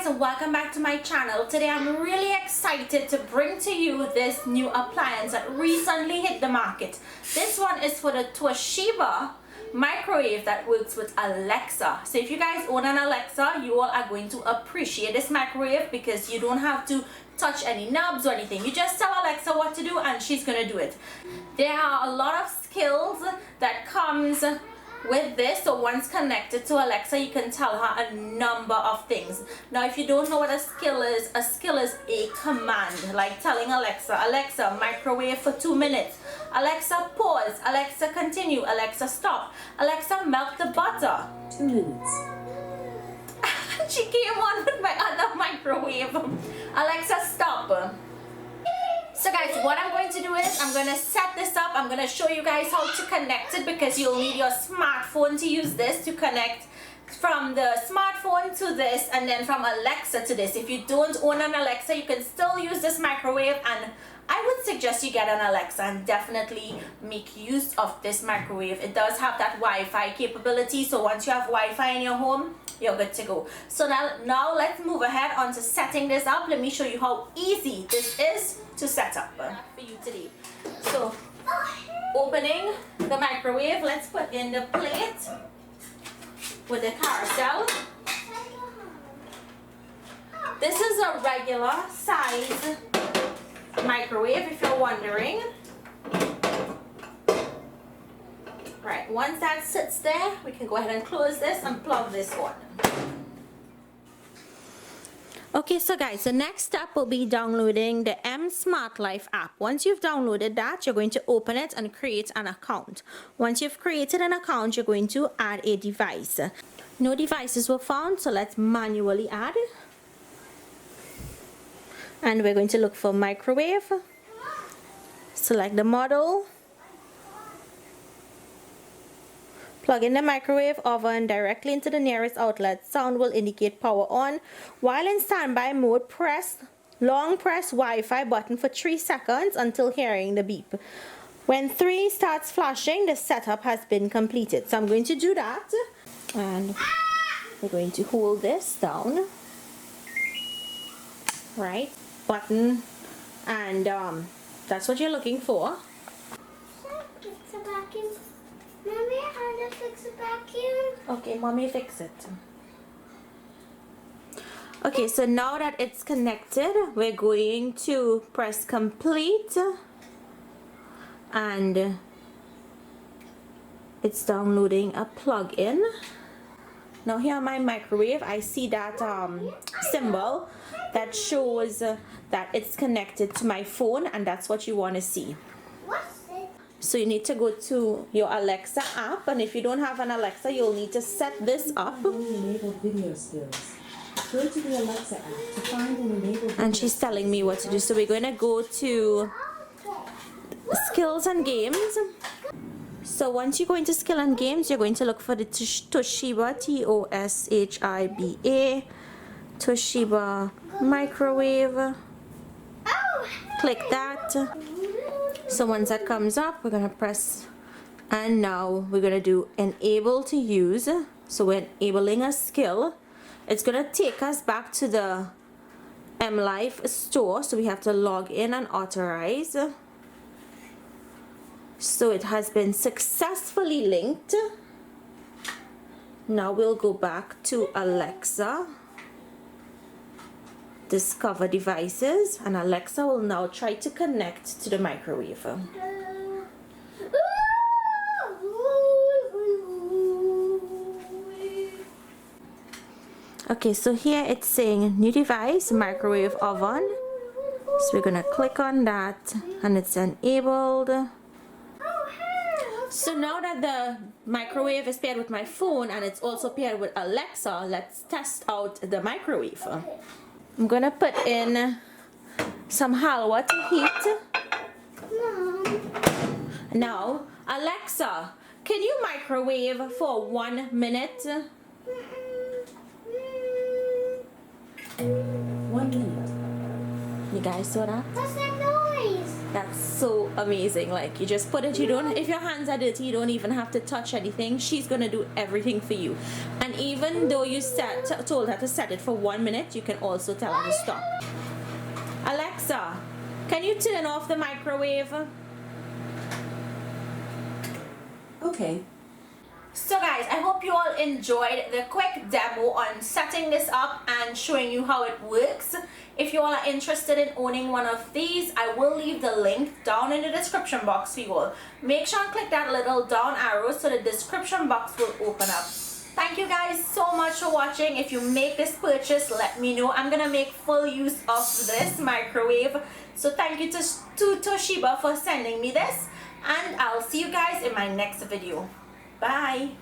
guys, and welcome back to my channel. Today I'm really excited to bring to you this new appliance that recently hit the market. This one is for the Toshiba Microwave that works with Alexa. So if you guys own an Alexa, you all are going to appreciate this microwave because you don't have to touch any knobs or anything. You just tell Alexa what to do and she's gonna do it. There are a lot of skills that comes with this. So once connected to Alexa, you can tell her a number of things. Now if you don't know what a skill is a command, like telling Alexa, Alexa microwave for 2 minutes, Alexa pause, Alexa continue, Alexa stop, Alexa melt the butter. 2 minutes. She came on with my other microwave. Alexa stop. So guys, what I'm going to do is I'm going to set this up. I'm going to show you guys how to connect it because you'll need your smartphone to use this to connect from the smartphone to this and then from Alexa to this. If you don't own an Alexa, you can still use this microwave, and I would suggest you get an Alexa and definitely make use of this microwave. It does have that Wi-Fi capability, so once you have Wi-Fi in your home, you're good to go. So now let's move ahead on to setting this up. Let me show you how easy this is to set up for you today. So opening the microwave, let's put in the plate with the carousel. This is a regular size microwave if you're wondering. Right, once that sits there, we can go ahead and close this and plug this on. Okay, so guys, the next step will be downloading the M Smart Life app. Once you've downloaded that, you're going to open it and create an account. Once you've created an account, you're going to add a device. No devices were found, so let's manually add. And we're going to look for microwave. Select the model. Plug in the microwave oven directly into the nearest outlet. Sound will indicate power on. While in standby mode, long press Wi-Fi button for 3 seconds until hearing the beep. When 3 starts flashing, the setup has been completed. So I'm going to do that. And we're going to hold this down. Right. Button. And that's what you're looking for. It's a vacuum. Mommy, how to fix a vacuum? Okay, mommy fix it. Okay, so now that it's connected, we're going to press complete, and it's downloading a plug-in. Now here on my microwave, I see that symbol that shows that it's connected to my phone, and that's what you want to see. So you need to go to your Alexa app, and if you don't have an Alexa, you'll need to set this up. Enable video skills. Go to the Alexa app to find and enable. And she's telling me what to do. So we're going to go to skills and games. So once you go into skill and games, you're going to look for the Toshiba, Toshiba, Toshiba Microwave. Click that. So once that comes up, we're going to press, and now we're going to do enable to use. So we're enabling a skill. It's going to take us back to the M Life store, so we have to log in and authorize. So it has been successfully linked. Now we'll go back to Alexa, discover devices, and Alexa will now try to connect to the microwave. Okay, so here it's saying new device, microwave oven. So we're gonna click on that, and it's enabled. So now that the microwave is paired with my phone and it's also paired with Alexa, let's test out the microwave. I'm gonna put in some halwa to heat. Mom. Now, Alexa, can you microwave for 1 minute? 1 minute. You guys saw that? What's that noise? That's so amazing. Like, you just put it, you don't, if your hands are dirty, you don't even have to touch anything. She's gonna do everything for you. And And even though you told her to set it for 1 minute, you can also tell her to stop. Alexa, can you turn off the microwave? Okay. So guys, I hope you all enjoyed the quick demo on setting this up and showing you how it works. If you all are interested in owning one of these, I will leave the link down in the description box for you all. Make sure and click that little down arrow so the description box will open up. Thank you guys so much for watching. If you make this purchase, let me know. I'm gonna make full use of this microwave. So thank you to Toshiba for sending me this, and I'll see you guys in my next video. Bye.